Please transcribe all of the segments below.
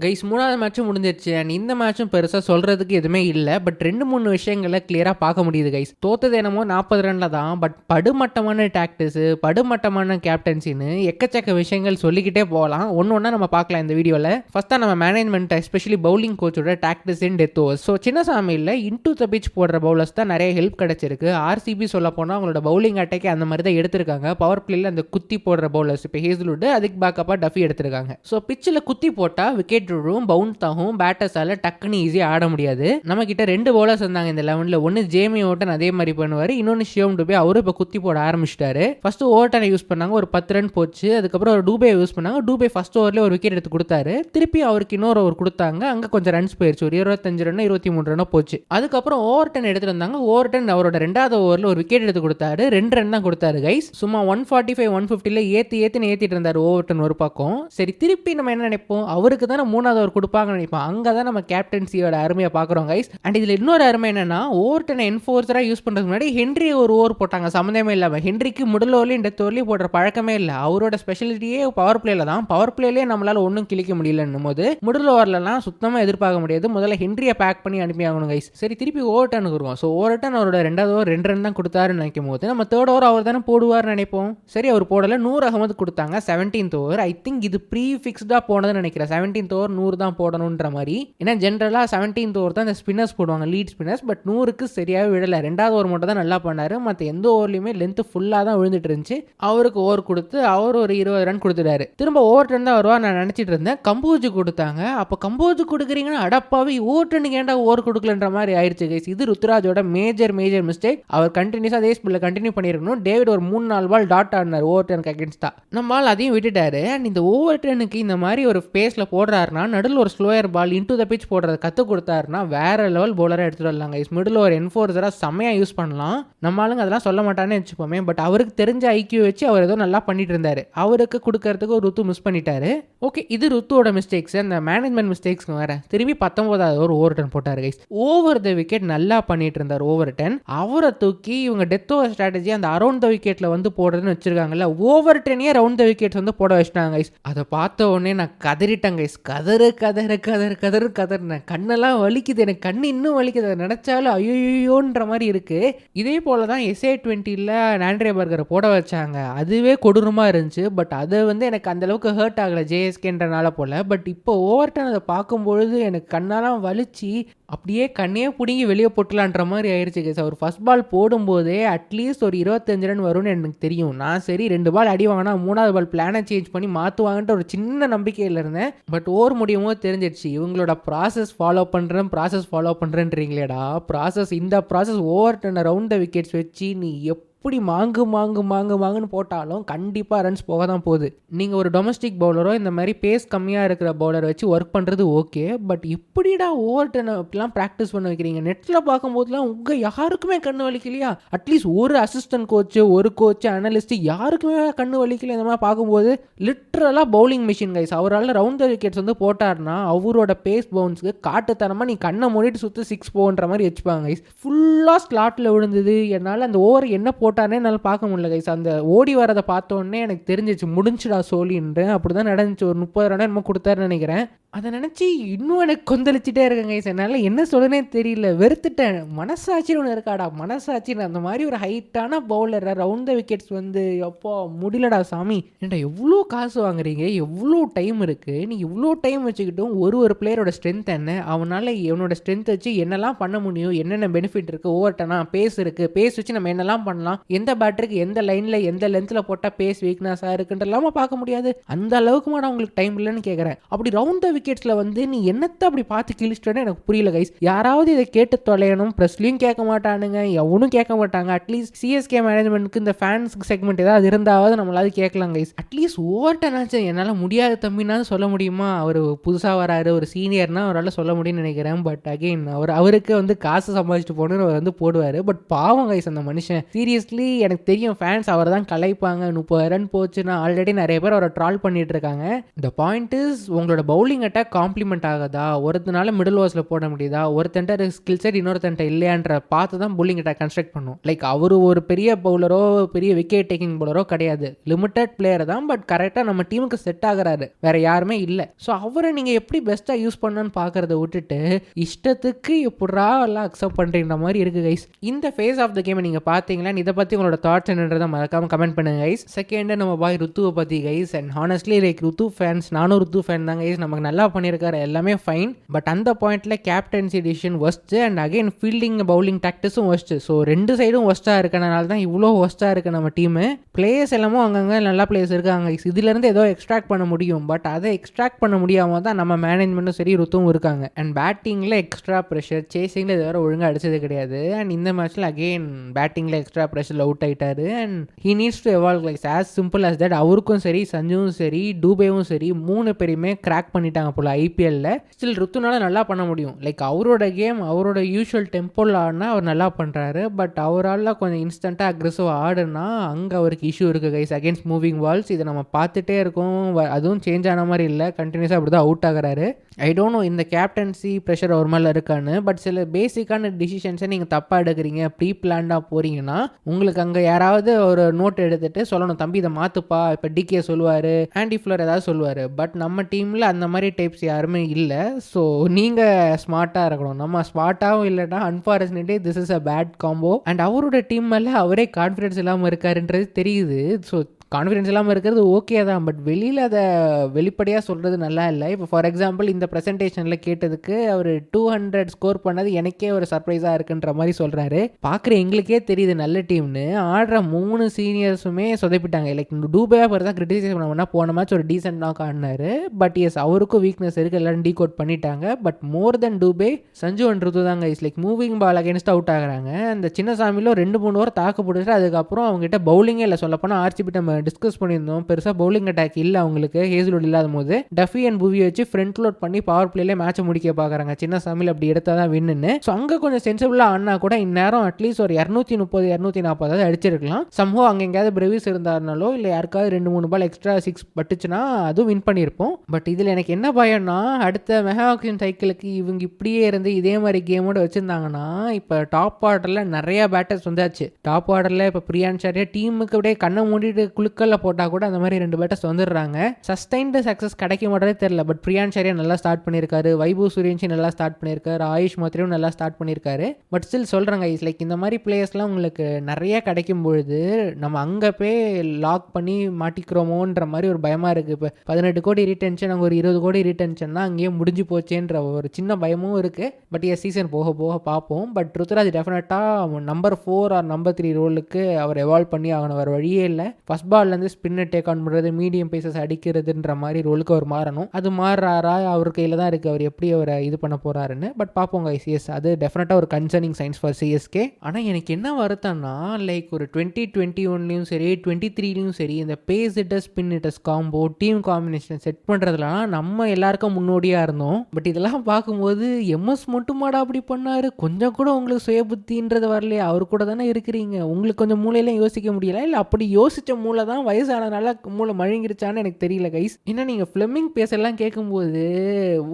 Guys 3வது மேட்சும் முடிஞ்சிருச்சு. அண்ட் இந்த மேட்சும் பெருசா சொல்றதுக்கு எதுவுமே இல்ல. பட் 2, 3 விஷயங்கள கிளியரா பார்க்க முடியுது கைஸ். தோத்தது என்னமோ 40 ரன்ல தான். பட் படுமட்டமான டாக்டிக்ஸ், படுமட்டமான கேப்டன்சின்னு எக்கச்சக்க விஷயங்கள் சொல்லிக்கிட்டே போகலாம். ஒண்ணா நம்ம பார்க்கலாம் இந்த வீடியோல. ஃபர்ஸ்ட்டா நம்ம மேனேஜ்மெண்ட் எஸ்பெஷலி பவுலிங் கோச்சோட tactics in death overs. So சின்னசாமியில் இன்டு த பிச் போடுற பவுலர்ஸ் தான் நிறைய ஹெல்ப் கிடைச்சிருக்கு. ஆர்சிபி சொல்ல போனால் அவங்களோட பவுலிங் அட்டாக்கே அந்த மாதிரி தான் எடுத்திருக்காங்க. பவர் பிளேல அந்த குத்தி போடுற பவுலர்ஸ் இப்போ ஹேஸ்லுட் அதுக்கு பேக்கப்பாக டஃபி எடுத்திருக்காங்க. ஸோ பிச்சில் குத்தி போட்டா விக்கெட் பவுன்ஸ் ஆகும். பேட்டர்ஸால டக்குன்னு ஈஸியா ஆட முடியாது. நம்ம கிட்ட 2 பவுலர்ஸ் இருந்தாங்க இந்த 11ல. ஒன்னு ஜேமி ஓட்டன் அதே மாதிரி பண்ணுவாரு. இன்னொன்னு ஷியோம் டுபே. அவரு இப்ப குத்தி போட ஆரம்பிச்சிட்டாரு. ஃபர்ஸ்ட் ஓட்டனை யூஸ் பண்ணாங்க, ஒரு 10 ரன் போச்சு. அதுக்கப்புறம் ஒரு டூபே யூஸ் பண்ணாங்க. டூபே ஃபர்ஸ்ட் ஓவர்ல ஒரு விக்கெட் எடுத்து கொடுத்தாரு. திருப்பி அவருக்கு இன்னொரு ஓவர் கொடுத்தாங்க. அங்க கொஞ்சம் ரன்ஸ் போயிருச்சு. ஒரு 25 ரன் 23 ரன் போச்சு. அதுக்கப்புறம் ஓவர்டன் எடுத்துட்டு வந்தாங்க. ஓவர்டன் அவரோட 2வது ஓவர்ல ஒரு விக்கெட் எடுத்து கொடுத்தாரு. 2 ரன் தான் கொடுத்தாரு கைஸ். சும்மா 145 150ல ஏத்திட்டு இருந்தாரு ஓவர்டன் ஒரு பக்கம். சரி, திருப்பி நம்ம என்ன நினைப்போம், அவருக்கு தானே 3வது ஓவர் கொடுப்பாங்கன்னு நினைப்போம். அங்கதான் நம்ம கேப்டன்சியோட அருமையை பார்க்குறோம் கைஸ். அண்ட் இதுல இன்னொரு அருமை என்னன்னா, ஓவர்டனை என்ஃபோர்ஸரா யூஸ் பண்றதுக்கு முன்னாடி ஹென்ரி ஒரு ஓவர் போட்டாங்க சம்மந்தமே இல்லாம. ஹென்ரிக்கு மிடில் ஓவர்லையும் டெத் ஓவர்லையும் போடுற பழக்கமே இல்லை. அவரோட ஸ்பெஷாலிட்டியே பவர் பிளேல தான். பவர் பிளேலேயே நம்மளால ஒன்றும் கிழிக்க முடியலன்னும் போது மிடில் ஓவர்லாம் சுத்தமா எதிர்பார்க்க முடியாது. முதல்ல ஹென்ரியை பேக் பண்ணி அனுப்பி ஆகணும் கைஸ். சரி, திருப்பி ஓவர்டனுக்கு வருவோம். ஸோ ஓவர்டன் அவரோட 2வது ஓவர் 2 ரன் தான் கொடுத்தாருன்னு நினைக்கும் போது நம்ம 3rd ஓவர் அவர் தானே போடுவார்னு நினைப்போம். சரி, அவர் போடல. நூர் அகமது கொடுத்தாங்க 17th ஓவர். ஐ திங்க் இது ப்ரீ ஃபிக்ஸ்டா போனதுன்னு நினைக்கிறேன். 17th ஓவர் 100 தான் போடணுன்ற மாதிரி. ஏன்னா ஜென்ரலா 17th ஓவர் தான் இந்த ஸ்பின்னர்ஸ் போடுவாங்க, லீட் ஸ்பின்னர்ஸ். பட் 100க்கு சரியாவே விடல. 2வது ஓவர் மட்டும் தான் நல்லா பண்ணாரு. மற்ற எந்த ஓவர்லையுமே லென்த் ஃபுல்லா தான் விழுந்துட்டு இருந்துச்சு. அவருக்கு ஓவர் கொடுத்து அவர் ஒரு 20 ரன் கொடுத்துட்டாரு. திரும்ப ஓவர்டன் தான் வருவா நான் நினைச்சிட்டு இருந்தேன். கம்போஜ் கொடுத்தாங்க. அப்ப கம்போஜ் கொடுக்குறீங்கன்னா அடப்பாவி ஓவர்டனுக்கு ஏன்டா ஓவர் கொடுக்கலன்ற மாதிரி ஆயிடுச்சு கைஸ். இது ருத்ராஜோட மேஜர் மிஸ்டேக். அவர் கண்டினியூஸா அதே ஸ்பில்ல கண்டினியூ பண்ணிருக்கணும். டேவிட் ஒரு 3-4 பால் டாட் ஆடினார் ஓவர்டனுக்கு அகேன்ஸ்டா. நம்மால் அதையும் விட்டுட்டாரு. அண்ட் இந்த ஓவர்டனுக்கு இந்த மாதிரி ஒரு பேஸ்ல போடுறாருன்னா நடுவில் ஒரு slower ball into the pitch போடுறது கற்றுக் கொடுத்தாருன்னா வேற லெவல் பவுலராக எடுத்துட்டு வரலாங்க. மிடில் ஓவர் என்ஃபோர்ஸராக செம்மையாக யூஸ் பண்ணலாம். நம்ம ஆளுங்க அதெல்லாம் சொல்ல மாட்டானே வச்சுப்போமே. பட் அவருக்கு தெரிஞ்ச ஐக்கியூ வச்சு அவர் ஏதோ நல்லா பண்ணிட்டு இருந்தாரு. அவருக்கு கொடுக்கறதுக்கு ஒரு ருத்து மிஸ் பண்ணிட்டாரு. ஓகே, இது ருத்துவோட மிஸ்டேக்ஸ். அந்த மேனேஜ்மெண்ட் மிஸ்டேக்ஸ்க்கு வேற. திரும்பி 19வது ஒரு ஓவர்டன் போட்டார் கைஸ். ஓவர் த விக்கெட் நல்லா பண்ணிட்டு இருந்தார் ஓவர்டன். அவரை தூக்கி இவங்க டெத் ஓவர் ஸ்ட்ராட்டஜி அந்த அரௌண்ட் த விக்கெட்ல வந்து போடுறதுன்னு வச்சிருக்காங்கல்ல. ஓவர்டனே ரவுண்ட் த விக்கெட்ஸ் வந்து போட வச்சிட்டாங்க கைஸ். அதை பார்த்த உடனே நான் கதறிட்டேன் கைஸ். கதறு கண்ணெல்லாம் வலிக்குது. எனக்கு கண்ணு இன்னும் வலிக்குது. அதை நினைச்சாலும் ஐயோன்ற மாதிரி இருக்கு. இதே போலதான் SA20ல ஆண்ட்ரே பர்கரை போட வச்சாங்க. அதுவே கொடூரமா இருந்துச்சு. பட் அது வந்து எனக்கு அந்த அளவுக்கு ஹர்ட் ஆகல JSKன்றனால போல. பட் இப்போ ஓவர்டன் அதை பார்க்கும்பொழுது எனக்கு கண்ணெல்லாம் வலிச்சு அப்படியே கண்ணையே பிடிங்கி வெளியே போட்டலான்ற மாதிரி ஆயிடுச்சு கைஸ். அவர் ஃபர்ஸ்ட் பால் போடும்போதே அட்லீஸ்ட் ஒரு 25 ரன் வரும்னு எனக்கு தெரியும். நான் சரி 2 பால் அடி வாங்கினா 3வது பால் பிளானை சேஞ்ச் பண்ணி மாற்றுவாங்கன்ற ஒரு சின்ன நம்பிக்கையில் இருந்தேன். பட் ஓவர் முடியும் போது தெரிஞ்சிடுச்சு இவங்களோட ப்ராசஸ் ஃபாலோ பண்ணுறேன்றீங்களேடா. இந்த ப்ராசஸ் ஓவர்டன் ரவுண்ட் த விக்கெட்ஸ் வச்சு நீ எப்படி மாங்குன்னு போட்டாலும் கண்டிப்பாக ரன்ஸ் போக தான் போகுது. நீங்கள் ஒரு டொமஸ்டிக் பவுலரோ இந்த மாதிரி பேஸ் கம்மியாக இருக்கிற பவுலரை வச்சு ஒர்க் பண்ணுறது ஓகே. பட் இப்படிடா ஓவர்டனை இப்படிலாம் ப்ராக்டிஸ் பண்ண வைக்கிறீங்க. நெட்டில் பார்க்கும்போதுலாம் உங்கள் யாருக்குமே கண்ணு வலிக்கலையா? அட்லீஸ்ட் ஒரு அசிஸ்டன்ட் கோச்சு, ஒரு கோச்சு, அனலிஸ்ட் யாருக்குமே கண்ணு வலிக்கல. இந்த மாதிரி பார்க்கும்போது லிட்ரலாக பவுலிங் மிஷின் கைஸ். அவரால் ரவுண்ட் த விக்கெட்ஸ் வந்து போட்டார்னா அவரோட பேஸ் பவுன்ஸ்க்கு காட்டுத்தனமாக நீ கண்ணை மூடிட்டு சுற்றி 6 போன்ற மாதிரி வச்சுப்பாங்க கைஸ். ஃபுல்லாக ஸ்லாட்டில் விழுந்தது. என்னால் அந்த ஓவர் என்ன போட்டானே என்னால் பார்க்க முடியல கைஸ். அந்த ஓடி வரதை பார்த்தோன்னே எனக்கு தெரிஞ்சிச்சு முடிஞ்சுடா சோழின்னு. அப்படி தான் நடந்துச்சு. ஒரு 30 ரன் என்னமோ கொடுத்தாருன்னு நினைக்கிறேன். அதை நினச்சி இன்னும் எனக்கு கொந்தளிச்சுட்டே இருக்கேன் கைஸ். என்னால் என்ன சொல்லனே தெரியல. வெறுத்துட்டேன். மனசாட்சின்னு ஒன்று இருக்காடா, மனசாட்சின்னு. அந்த மாதிரி ஒரு ஹைட்டான பவுலரை ரவுண்ட் த விக்கெட்ஸ் வந்து எப்போ முடியலடா சாமி. ஏன்டா எவ்வளோ காசு வாங்குறீங்க, எவ்வளோ டைம் இருக்குது. நீ இவ்வளோ டைம் வச்சுக்கிட்டும் ஒரு பிளேயரோட ஸ்ட்ரென்த் என்ன, அவனால் இவனோட ஸ்ட்ரென்த் வச்சு என்னெல்லாம் பண்ண முடியும், என்னென்ன பெனிஃபிட் இருக்குது. ஓவர்டனா பேஸ் இருக்குது, பேஸ் வச்சு நம்ம என்னெல்லாம் பண்ணலாம், எந்த பேட்டருக்கு எந்த லைனில் எந்த லென்த்தில் போட்டால் பேஸ் வீக்னஸாக இருக்குன்றலாமா பார்க்க முடியாது. அந்த அளவுக்கு மாட உங்களுக்கு டைம் இல்லைன்னு கேட்குறேன். அப்படி ரவுண்ட் த விக்கெட்ஸ்ல வந்து நீ என்னத்தை அப்படி பார்த்து கிழிச்சிட்டேன்னு எனக்கு புரியல கைஸ். யாராவது இதை கேட்டு தொலையணும். ப்ரெஸ்லையும் கேட்க மாட்டானுங்க, எவனும் கேட்க மாட்டாங்க. அட்லீஸ்ட் CSK மேனேஜ்மெண்ட்க்கு இந்த ஃபேன்ஸ் செக்மெண்ட் ஏதாவது இருந்தாவது நம்மளாவது கேட்கலாம் கைஸ். அட்லீஸ்ட் ஓவர்டனாச்சும் என்னால் முடியாத தம்பினாலும் சொல்ல முடியுமா? அவர் புதுசாக வராரு, ஒரு சீனியர்னா அவரால் சொல்ல முடியும்னு நினைக்கிறேன். பட் அகெயின் அவருக்கு வந்து காசு சம்பாதிச்சுட்டு போகணுன்னு அவர் வந்து போடுவார். பட் பாவம் கைஸ் அந்த மனுஷன். சீரியஸ்லி எனக்கு தெரியும் ஃபேன்ஸ் அவரை தான் கலைப்பாங்க. 30 ரன் போச்சுன்னா ஆல்ரெடி நிறைய பேர் அவரை ட்ரால் பண்ணிட்டு இருக்காங்க. இந்த பாயிண்ட் இஸ் உங்களோட பவுலிங் அட்டாக் காம்ப்ளிமெண்ட் ஆகுதா, ஒருத்தனால மிடில் ஓவர்ஸில் போட முடியுதா, ஒருத்தன்ட்ட ஸ்கில் செட் இன்னொருத்தன்ட்ட இல்லையான்ற பார்த்து தான் bowling அட்டாக் கன்ஸ்ட்ரக்ட் பண்ணும். லைக் அவரு ஒரு பெரிய பவுலரோ பெரிய விக்கெட் டேக்கிங் பவுலரோ கிடையாது, லிமிட்டட் பிளேயர் தான். பட் கரெக்டாக நம்ம டீமுக்கு செட் ஆகுறாரு, வேற யாருமே இல்லை. ஸோ அவரை நீங்கள் எப்படி பெஸ்ட்டாக யூஸ் பண்ணணும்னு பார்க்கறத விட்டுட்டு இஷ்டத்துக்கு எப்படா எல்லாம் அக்செப்ட் பண்ணுறீங்க மாதிரி இருக்கு கைஸ். இந்த ஃபேஸ் ஆஃப் த கேமை நீங்கள் பார்த்தீங்களா, இதை பற்றி உங்களோட தாட்ஸ் என்னன்றதை மறக்காம கமெண்ட் பண்ணுங்க கைஸ். செகண்ட் நம்ம பாய் ருத்துவை பற்றி guys. And honestly like Rutu fans, நானும் ருத்து ஃபேன் தான் கைஸ். நமக்கு நல்லா பண்ணியிருக்காரு, எல்லாமே ஃபைன். பட் அந்த பாயிண்ட்ல captaincy decision worst and again fielding bowling டாக்டிஸும் ஒஸ்ட். ஸோ ரெண்டு சைடும் ஒஸ்ட்டாக இருக்கனால தான் இவ்வளோ ஒஸ்ட்டாக இருக்குது நம்ம டீமு. பிளேயர்ஸ் எல்லாமே அங்கங்கே நல்லா பிளேயர்ஸ் இருக்காங்க, இதுலேருந்து ஏதோ எக்ஸ்ட்ராக்ட் பண்ண முடியும். பட் அதை எக்ஸ்ட்ராக்ட் பண்ண முடியாமல் தான் நம்ம மேனேஜ்மெண்ட்டும் சரி ருத்தும் இருக்காங்க. அண்ட் பேட்டிங்கில் எக்ஸ்ட்ரா ப்ரெஷர், சேசிங்கில் இது வேறு ஒழுங்காக அடிச்சது கிடையாது. அண்ட் இந்த மேட்ச்சில் அகெயின் பேட்டிங்கில் எக்ஸ்ட்ரா ப்ரெஷரில் அவுட் ஆகிட்டாரு. And he needs to evolve like as simple as that. அவருக்கும் சரி, சஞ்சுவும் சரி, டூபேவும் சரி, 3 பேருமே கிராக் பண்ணிட்டாங்க போல ஐபிஎல்ல. ஸ்டில் ருத்துனால நல்லா பண்ண முடியும். லைக் அவரோட கேம் அவரோட யூஷுவல் டெம்போவில் ஆடினா அவர் நல்லா பண்ணுறாரு. பட் அவரால் கொஞ்சம் இன்ஸ்டண்ட்டாக அக்ரெசிவ் ஆடுனா அங்கே அவருக்கு இஷ்யூ இருக்குது கைஸ், அகேன்ஸ்ட் மூவிங் பால்ஸ். இதை நம்ம பார்த்துட்டே இருக்கோம், அதுவும் சேஞ்ச் ஆன மாதிரி இல்லை, கண்டினியூஸாக அப்படி தான் அவுட் ஆகிறாரு. ஐ டோன்ட் நோ இந்த கேப்டன்சி ப்ரெஷர் அவர் மேலே இருக்கான்னு. பட் சில பேசிக்கான டிசிஷன்ஸை நீங்கள் தப்பாக எடுக்கிறீங்க, ப்ரீ பிளான்டாக போகிறீங்கன்னா உங்களுக்கு அங்கே யாராவது ஒரு நோட் எடுத்துகிட்டு சொல்லணும், தம்பி இதை மாற்றுப்பா. இப்போ டிகே சொல்லுவார், ஆண்டி ஃப்ளோர் ஏதாவது சொல்லுவார். பட் நம்ம டீமில் அந்த மாதிரி டைப்ஸ் யாருமே இல்லை. ஸோ நீங்கள் ஸ்மார்ட்டாக இருக்கணும். நம்ம ஸ்மார்ட்டாகவும் இல்லைன்னா unfortunately this is a bad combo. And அவரோட டீம் மேலே அவரே கான்ஃபிடன்ஸ் இல்லாமல் இருக்காருன்றது தெரியுது. ஸோ கான்ஃபிடன்ஸ் இல்லாமல் இருக்கிறது ஓகே தான், பட் வெளியில் அதை வெளிப்படையாக சொல்கிறது நல்லா இல்லை. இப்போ ஃபார் எக்ஸாம்பிள் இந்த ப்ரெசன்டேஷனில் கேட்டதுக்கு அவர் 200 ஸ்கோர் பண்ணது எனக்கே ஒரு சர்ப்ரைஸாக இருக்குன்ற மாதிரி சொல்கிறாரு. பார்க்குற எங்களுக்கே தெரியுது நல்ல டீம்னு. ஆடுற 3 சீனியர்ஸுமே சொதப்பிட்டாங்க. லைக் டூபேவாக பிறகு தான் கிரிட்டிசைஸ் பண்ண போன மேட்ச் ஒரு டீசென்ட் நாக் ஆடினார். பட் எஸ் அவருக்கும் வீக்னஸ் இருக்குது, எல்லாரும் டீகோட் பண்ணிட்டாங்க. But more than Dube, Sanju and Rutu தாங்க is like moving ball against out ஆகுறாங்க. அந்த சின்னசாமியில் 2-3 ஓவர் தாக்கு போட்டுட்டு அதுக்கப்புறம் அவங்ககிட்ட பவுலிங்கே இல்லை. சொல்லப்போனால் ஆர்சிபி நம்ம டிஸ்கஸ் பண்ணியிருந்தோம், பெருசாக பவுலிங் அட்டாக் இல்லை அவங்களுக்கு ஹேஸ்வுட் இல்லாத போது. டஃபி அண்ட் புவி வச்சு ஃப்ரண்ட் லோட் பண்ணி பவர் பிளேல மேட்சை முடிக்க பார்க்குறாங்க. சின்ன சாமியில் அப்படி எடுத்தால் தான் வின்னு. ஸோ அங்கே கொஞ்சம் சென்சிபிளாக ஆனா கூட இந்நேரம் அட்லீஸ்ட் ஒரு 230-240 அடிச்சிருக்கலாம். சம்ஹோ அங்கே எங்கேயாவது பிரவிஸ் இருந்தாருனாலோ இல்லை யாருக்காவது 2-3 பால் எக்ஸ்ட்ரா 6 பட்டுச்சுன்னா அதுவும் வின் பண்ணியிருப்போம். பட் இதில் எனக்கு என்ன பயம்னா, அடுத்த மெகா ஆக்ஷன் சைக்கிளுக்கு இவங்க இப்படியே இருந்து இதே மாதிரி கேமோட வச்சுருந்தாங்கன்னா இப்போ டாப் ஆர்டரில் நிறைய பேட்டர்ஸ் வந்தாச்சு. டாப் ஆர்டரில் இப்போ பிரியான்சாரியா டீமுக்கு அப்படியே கண்ணை மூடிட்டு குழுக்கல்ல போட்டால் கூட அந்த மாதிரி 2 பேட்டர்ஸ் வந்துடுறாங்க. சஸ்டைன்டு சக்ஸஸ் கிடைக்க மாட்டதே தெரியல. பட் பிரியான்சாரியா நல்லா ஸ்டார்ட் பண்ணியிருக்காரு, வைபவ் சூரியன்சி நல்லா ஸ்டார்ட் பண்ணியிருக்காரு, ஆயுஷ் மாத்திரையும் நல்லா ஸ்டார்ட் பண்ணியிருக்காரு. பட் ஸ்டில் சொல்கிறாங்க இஸ் லைக் இந்த மாதிரி பிளேயர்ஸ்லாம் உங்களுக்கு நிறைய கிடைக்கும் பொழுது நம்ம அங்கே போய் லாக் பண்ணி மாட்டிக்கிறோமோன்ற மாதிரி ஒரு பயமாக இருக்குது. இப்போ 18 கோடி ரீடென்ஷன், அங்கே ஒரு 20 கோடி ரீடென்ஷன்னா அங்கேயே முடிஞ்சு போச்சேன்ற ஒரு சின்ன பயமும் இருக்குது. பட் சீசன் போக போக பார்ப்போம். பட் ருத்ராஜ் டெஃபினட்டாக நம்பர் 4 ஆர் நம்பர் 3 ரோலுக்கு அவர் எவால்வ் பண்ணி ஆகணும், வேறு வழியே இல்லை. ஃபர்ஸ்ட் பால்லேருந்து ஸ்பின்னை டேக் ஆன் பண்ணுறது, மீடியம் பேசஸ் அடிக்கிறதுன்ற மாதிரி ரோலுக்கு அவர் மாறணும். அது மாறுறாரா அவர் கையில் தான் இருக்குது, அவர் எப்படி அவரை இது பண்ண போகிறாருன்னு. பட் பார்ப்போங்க ஐசிஎஸ், அது டெஃபினட்டாக ஒரு கன்சர்னிங் சைன்ஸ் ஃபார் சிஎஸ்கே. ஆனால் எனக்கு என்ன வருத்தம்னா, லைக் ஒரு 2021லையும் சரி 23லையும் சரி இந்த pace hitters spin hitters combo team combination set பண்ணுறதுலாம் நம்ம எல்லாருக்கும் முன்னோடியாக இருந்தோம். பட் இதெல்லாம் பார்க்கும்போது எம்எஸ் மட்டுமாடா அப்படி பண்ணார், கொஞ்சம் கூட உங்களுக்கு சுய புத்தின்றது வரலையே, அவர் கூட தானே இருக்கிறீங்க, உங்களுக்கு கொஞ்சம் மூளையெல்லாம் யோசிக்க முடியல, இல்லை அப்படி யோசிச்ச மூளை தான் வயசானதுனால மூளை மழுங்கிருச்சான்னு எனக்கு தெரியல கைஸ். ஏன்னா நீங்கள் ஃப்ளெமிங் பேசெல்லாம் கேட்கும்போது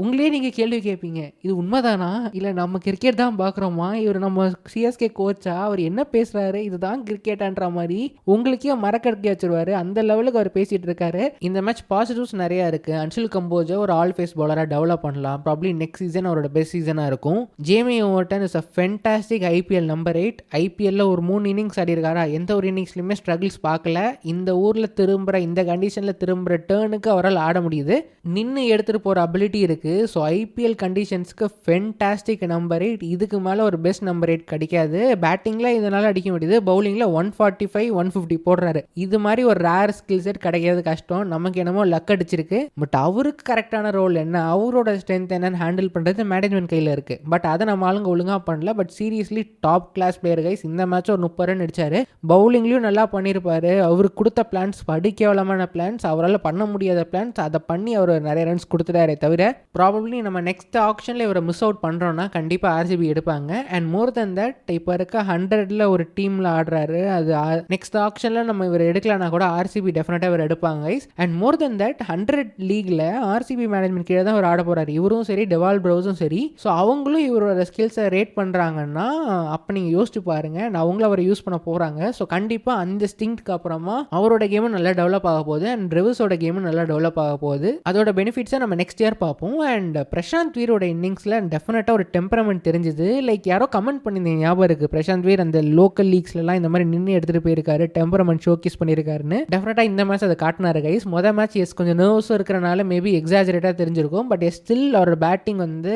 உங்களே நீங்கள் கேள்வி கேட்பீங்க, இது உண்மைதானா இல்லை நம்ம கிரிக்கெட் தான் பார்க்குறோமா, இவர் நம்ம சிஎஸ்கே கோச்சா, அவர் என்ன பேசுகிறாரு இதுதான் கிரிக்கெட்டான்ற மாதிரி உங்களுக்கே மரக்கடக்கி வச்சிருவாரு. அந்த லெவலுக்கு அவர் பேசிகிட்டு இருக்காரு. இந்த மேட்ச் பாசிட்டிவ்ஸ் நிறையா இருக்குது. அன்ஷில் கம்போஜா ஒரு ஆல் ஃபேஸ் பவுலராக டெவலப் பண்ணலாம். ப்ராப்ளி நெக்ஸ்ட் சீசன் அவரோட பெஸ்ட் சீசனாக இருக்கும். Jamie Overton is a fantastic IPL number 8. ஐபிஎல்ல ஒரு 3 இன்னிங்ஸ் ஆடி இருக்காரா, எந்த ஒரு இன்னிங்ஸ்லையுமே ஸ்ட்ரகிள்ஸ் பார்க்கல. இந்த ஊரில் திரும்புகிற இந்த கண்டிஷனில் திரும்புகிற டேர்னுக்கு அவரால் ஆட முடியுது, நின்று எடுத்துகிட்டு போகிற அபிலிட்டி இருக்குது. ஸோ ஐபிஎல் கண்டிஷன்ஸ்க்கு ஃபென்டாஸ்டிக் நம்பர் 8. இதுக்கு மேலே ஒரு பெஸ்ட் நம்பர் 8 கிடைக்காது. பேட்டிங்கில் இதனால் அடிக்க முடியுது, பவுலிங்கில் 145-150 போடுறாரு. இது மாதிரி ஒரு ரேர் ஸ்கில் செட் கிடைக்கிறது கஷ்டம். நமக்கு என்னமோ லக் அடிச்சிருக்கு. பட் அவருக்கு கரெக்டான ரோல் என்ன, அவரோட ஸ்ட்ரென்த் என்னன்னு ஹேண்டில் பண்ணுறது மேனேஜ்மெண்ட் கையில் இருக்குது. பட் அதை நம்ம ஆளுங்க ஒழுங்காக பண்ணல. But seriously top class player guys. இந்த மேட்ச் ஒரு 30 ரன் அடிச்சாரு, பவுலிங்லையும் நல்லா பண்ணியிருப்பாரு. அவருக்கு கொடுத்த பிளான்ஸ் கேவலமான பிளான்ஸ், அவரால் பண்ண முடியாத பிளான்ஸ், அதை பண்ணி அவர் நிறைய ரன்ஸ் கொடுத்துட்டாரே தவிர ப்ராபப்ளி நம்ம நெக்ஸ்ட் ஆக்ஷனில் இவரை மிஸ் அவுட் பண்ணுறோன்னா கண்டிப்பாக ஆர்சிபி எடுப்பாங்க. அண்ட் மோர் தென் தட் இப்போ இருக்க 100ல் ஒரு டீமில் ஆடுறாரு, அது நெக்ஸ்ட் ஆக்ஷனில் நம்ம இவர் எடுக்கலனா கூட ஆர்சிபி டெஃபினட்டாக இவர் எடுப்பாங்க guys. And more than that 100 லீக்ல ஆர்சிபி மேனேஜ்மெண்ட் கீழே தான் அவர் ஆட போகிறார், இவரும் சரி டெவால் ப்ரௌஸும் சரி. ஸோ அவங்களும் இவரோட ஸ்கில்ஸை ரேட் பண்ணுறாங்கன்னா அப்போ நீங்கள் யோசிச்சு பாருங்கள், அவங்களும் அவரை யூஸ் பண்ண போகிறாங்க. ஸோ கண்டிப்பாக அந்த ஸ்டிங்க்கு அப்புறமா அவரோட கேமும் நல்லா டெவலப் ஆக போகுது அண்ட் ரெவிஸோட கேமும் நல்லா டெவலப் ஆக போகுது. அதோட பெனிஃபிட்ஸை நம்ம நெக்ஸ்ட் இயர் பார்ப்போம். அண்ட் பிரசாந்த் வீரோட இன்னிங்ஸில் டெஃபினட்டாக ஒரு டெம்பரமெண்ட் தெரிஞ்சுது. லைக் யாரோ கமெண்ட் பண்ணியிருந்தேன் ஞாபகம் இருக்குது, பிரசாந்த் வீர் அந்த லோக்கல் லீக்ஸ்லாம் இந்த மாதிரி நின்று எடுத்துகிட்டு போயிருக்காரு, டெம்பரமெண்ட் ஷோகேஸ் பண்ணியிருக்காருன்னு. டெஃபினட்டாக இந்த மேட்ச் அதை காட்டினாரு கைஸ். மொதல் மேட்ச் கொஞ்சம் நர்வஸும் இருக்கிறனால மேபி எக்ஸாஜரேட்டாக தெரிஞ்சிருக்கும். பட் ஸ்டில் அவரோட பேட்டிங் வந்து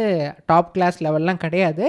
டாப் கிளாஸ் லெவல்லாம் கிடையாது.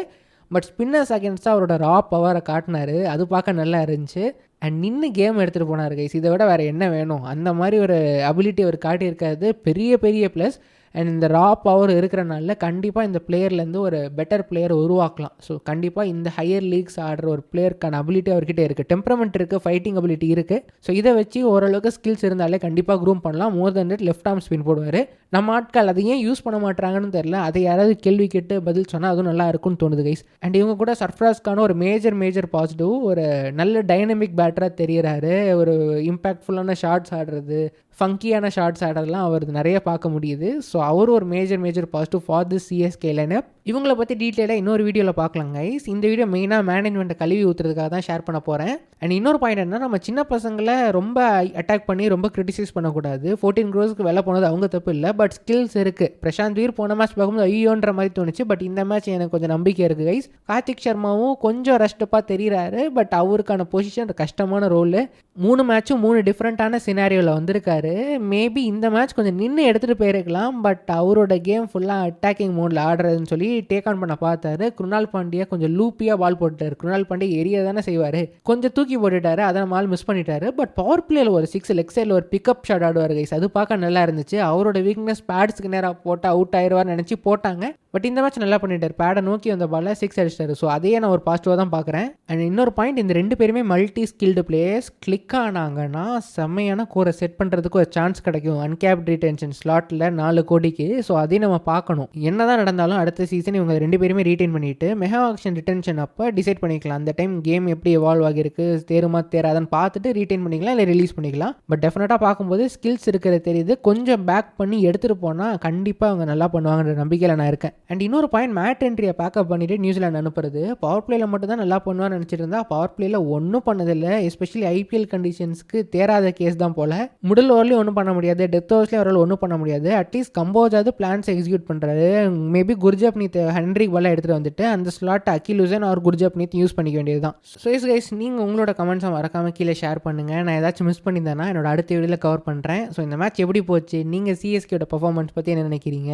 பட் ஸ்பின்னர்ஸ் அகேன்ஸ்டாக அவரோட ரா பவரை காட்டினார், அது பார்க்க நல்லா இருந்துச்சு. அண்ட் நின்று கேம் எடுத்துகிட்டு போனார் கைஸ். இதை விட வேறு என்ன வேணும்? அந்த மாதிரி ஒரு அபிலிட்டி அவர் காட்டியிருக்காது, பெரிய பெரிய ப்ளஸ். அண்ட் இந்த ரா பவர் இருக்கிறனால கண்டிப்பாக இந்த பிளேயர்லேருந்து ஒரு பெட்டர் பிளேயர் உருவாக்கலாம். ஸோ கண்டிப்பாக இந்த ஹையர் லீக்ஸ் ஆடுற ஒரு பிளேயருக்கான அபிலிட்டி அவர்கிட்ட இருக்குது, டெம்பரமெண்ட் இருக்குது, ஃபைட்டிங் அபிலிட்டி இருக்குது. ஸோ இதை வச்சு ஓரளவுக்கு ஸ்கில்ஸ் இருந்தாலே கண்டிப்பாக க்ரூம் பண்ணலாம். மோர் than that left arm spin போடுவார். நம்ம ஆட்கள் அதை ஏன் யூஸ் பண்ண மாட்டாங்கன்னு தெரில, அதை யாராவது கேள்வி கேட்டு பதில் சொன்னால் அதுவும் நல்லா இருக்கும்னு தோணுது கைஸ். அண்ட் இவங்க கூட சர்ஃப்ராஸ்க்கான ஒரு மேஜர் பாசிட்டிவ், ஒரு நல்ல டைனமிக் பேட்டராக தெரிகிறாரு. ஒரு இம்பாக்ட்ஃபுல்லான ஷாட்ஸ் ஆடுறது, ஃபங்கியான ஷாட்ஸ் ஆடுறதுலாம் அவர் நிறைய பார்க்க முடியுது. ஸோ அவர் ஒரு major positive for the CSK lineup. இவங்களை பற்றி டீட்டெயிலாக இன்னொரு வீடியோவில் பார்க்கலாம் கைஸ். இந்த வீடியோ மெயினாக மேனேஜ்மெண்ட்டை கழுவி ஊற்றுறதுக்காக தான் ஷேர் பண்ண போகிறேன். அண்ட் இன்னொரு பாயிண்ட் என்ன, நம்ம சின்ன பசங்களை ரொம்ப அட்டாக் பண்ணி ரொம்ப கிரிட்டிசைஸ் பண்ணக்கூடாது. 14 crores வெளில போனது அவங்க தப்பு இல்லை, பட் ஸ்கில்ஸ் இருக்குது. பிரசாந்த் வீர் போன மேட்ச் பார்க்கும்போது ஐயோன்ற மாதிரி தோணுச்சு, பட் இந்த மேட்ச் எனக்கு கொஞ்சம் நம்பிக்கை இருக்குது கைஸ். கார்த்திக் சர்மாவும் கொஞ்சம் ரஷ்டப்பாக தெரிகிறாரு, பட் அவருக்கான பொசிஷன் கஷ்டமான ரோலு. 3 மேட்சும் 3 டிஃப்ரெண்ட்டான சினாரியோவில் வந்திருக்காரு. மேபி இந்த மேட்ச் கொஞ்சம் நின்று எடுத்துகிட்டு போயிருக்கலாம், பட் அவரோட கேம் ஃபுல்லாக அட்டாக்கிங் மோடில் ஆடுறதுன்னு சொல்லி டேக் ஆன் பண்ண பார்த்தாரு. குருணால் பாண்டியா கொஞ்சம் லூப்பியாக பால் போட்டுட்டார். குருணால் பாண்டியா எரிய தானே செய்வார், கொஞ்சம் தூக்கி போட்டுட்டாரு, அதை மால் மிஸ் பண்ணிட்டாரு. பட் பவர் பிளேயில் ஒரு 6 லெக் சைடில் ஒரு பிக்கப் ஷாட் ஆடுவார் கைஸ், அது பார்க்க நல்லா இருந்துச்சு. அவரோட வீக்னஸ் பேட்ஸ்க்கு நேராக போட்டால் அவுட் ஆயிடுவார்னு நினச்சி போட்டாங்க. பட் இந்த மேட்ச் நல்லா பண்ணிட்டார், பேடை நோக்கி வந்த பாலை 6 அடிச்சிட்டாரு. ஸோ அதையே நான் ஒரு பாசிட்டிவாக தான் பார்க்குறேன். அண்ட் இன்னொரு பாயிண்ட், இந்த 2 பேருமே மல்டி ஸ்கில்டு பிளேயர்ஸ். கிளிக் ஆனாங்கன்னா செம்மையான கோரை செட் பண்ணுறதுக்கு ஒரு சான்ஸ் கிடைக்கும் அன்கேப்ட் ரீடென்ஷன் ஸ்லாட்டில் 4 கோடிக்கு. ஸோ அதையும் நம்ம பார்க்கணும். என்ன தான் நடந்தாலும் அடுத்த சீசன் இவங்க 2 பேருமே ரீட்டைன் பண்ணிவிட்டு மெகா ஆக்ஷன் ரிட்டென்ஷன் அப்போ டிசைட் பண்ணிக்கலாம். அந்த டைம் கேம் எப்படி எவால்வ் ஆகிருக்கு, தேருமா தேராதான்னு பார்த்துட்டு ரீட்டைன் பண்ணிக்கலாம், இல்லை ரிலீஸ் பண்ணிக்கலாம். பட் டெஃபினட்டாக பார்க்கும்போது ஸ்கில்ஸ் இருக்கிறது தெரியுது. கொஞ்சம் பேக் பண்ணி எடுத்துகிட்டு போனால் கண்டிப்பாக அவங்க நல்லா பண்ணுவாங்கன்ற நம்பிக்கையில் நான் இருக்கேன். அண்ட் இன்னொரு பாயிண்ட், மேட் என்ட்ரியை பேக்கப் பண்ணிவிட்டு நியூசிலாந்து அனுப்புறது. பவர் பிளேயில் மட்டும் தான் நல்லா பண்ணுவான்னு நினச்சிட்டு இருந்தா, பவர் பிளேயில் ஒன்றும் பண்ணதில்லை. எஸ்பெஷலி ஐபிஎல் கண்டிஷன்ஸ்க்கு தேராத கேஸ் தான் போல். மிடில் ஓவர்லேயும் ஒன்றும் பண்ண முடியாது, டெத் ஓவர்ஸ்லேயும் அவரால் ஒன்றும் பண்ண முடியாது. அட்லீஸ்ட் கம்போஜாவது பிளான்ஸ் எக்ஸிக்யூட் பண்ணுறாரு. மேபி குர்ஜப்னீத் ஹென்ரி பால் எடுத்துகிட்டு வந்துட்டு அந்த ஸ்லாட் அகில் ஹுசைன் ஆர் குர்ஜப்னீத் யூஸ் பண்ணிக்க வேண்டியது தான். ஸோ எஸ் கைஸ், நீங்கள் உங்களோட கமெண்ட்ஸை மறக்காமல் கீழே ஷேர் பண்ணுங்கள். நான் ஏதாச்சும் மிஸ் பண்ணியிருந்தேன்னா என்னோட அடுத்த வீடியோவில் கவர் பண்ணுறேன். ஸோ இந்த மேட்ச் எப்படி போச்சு, நீங்கள் சிஎஸ்கேயோட பர்ஃபார்மன்ஸ் பற்றி என்ன நினைக்கிறீங்க,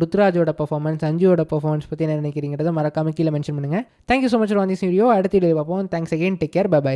ருத்ராஜோட பர்ஃபார்மன்ஸ், அஞ்சுவோட பர்ஃபார்மன்ஸ் பற்றி என்ன நினைக்கிறீங்கிறத மறக்காம கீழே மென்ஷன் பண்ணுங்கள். தேங்க்யூ ஸோ மச் ஃபார் வாட்சிங் திஸ் வீடியோ. அடுத்த வீடியோ பார்ப்போம். Thanks again, take care, bye by.